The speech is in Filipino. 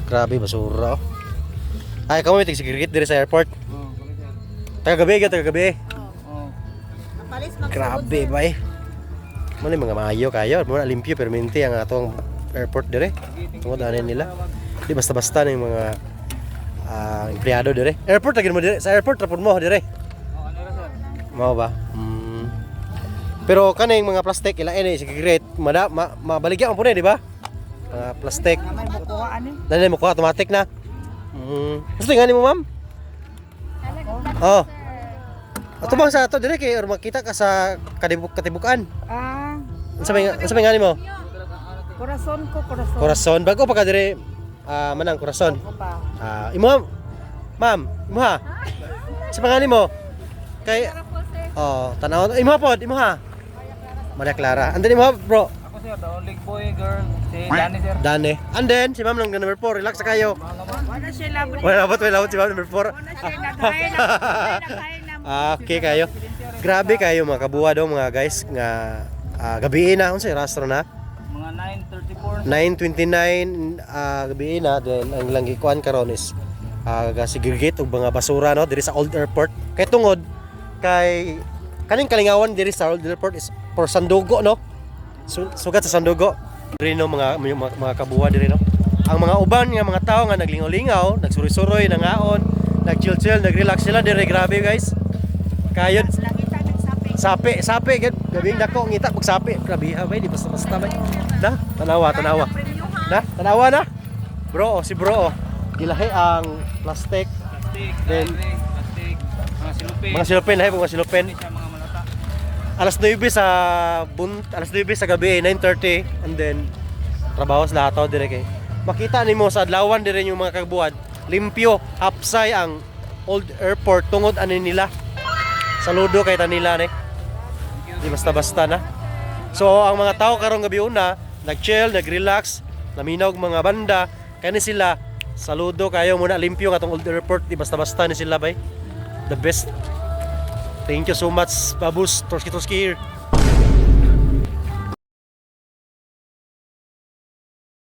Grabe basura oh. Ay kamo may tig-security dire sa airport. Taga-gabi gyud taga-gabi. Grabe bay. Mali mga maayo kayo, mo na limpyo perminti ang atong airport dire. Tungod anin nila. Di basta-basta na yung mga empleyado dire. Airport lagi mo dire, sa airport rapod mo dire. Mao ba? Pero kaning mga plastic ilain ni cigarette, mabaligya mo po di ba? Mga plastic. Dali mo ko automatic na. Gusto nga mo ma'am? Oh. Ato bang sa ato dire kay or makita ka sa katibukan. Sa may nga mo? Corazon ko, corazon. Corazon bago pa ka dire manang corazon. Imo ma'am, imo ha. Sa pangalan mo? Kay tanaw imo pod, imo ha. Maria Clara. And then imo bro. Ako sir, the only boy girl, si Danny sir. Danny. And then si ma'am lang number 4, relax na kayo. Wala siya labot. Wala labot si ma'am number 4. Okay kayo. Grabe kayo mga kabuwa daw mga guys nga gabi na unsay rastro na. Mga 9:29 gabi na then ang ilang gikuan karon is segregate og mga basura no diri sa Old Airport. Kay tungod kay kaning kalingawan diri sa Old Airport is for Sandugo no. Sugat sa Sandugo. Diri no mga kabuwa diri no. Ang mga uban nga mga tao nga naglingaw-lingaw, nagsuri-suroy, nangaon, nag-chill-chill, nag-relax sila diri grabe guys. Kayod sapi gid gabing dako ngita pag sapi grabe ha bay di basta-basta bay. Na tanawa. Na tanawa na. Bro, si bro gilahi ang plastic. Then mga silupin lahi mga silupin. Alas 9 sa gabi 9:30 and then trabaho sa lahat dire kay makita nimo sa adlawan dire yung mga kagbuad limpyo hapsay ang Old Airport tungod ani nila. Saludo kay tanila ni. Di basta-basta na. So ang mga tao karong gabi una, nag-chill, nag-relax, naminaw mga banda, kani sila saludo kayo muna limpyo nga tong Old Airport, di basta-basta ni sila bay. The best. Thank you so much, Babus Torski here.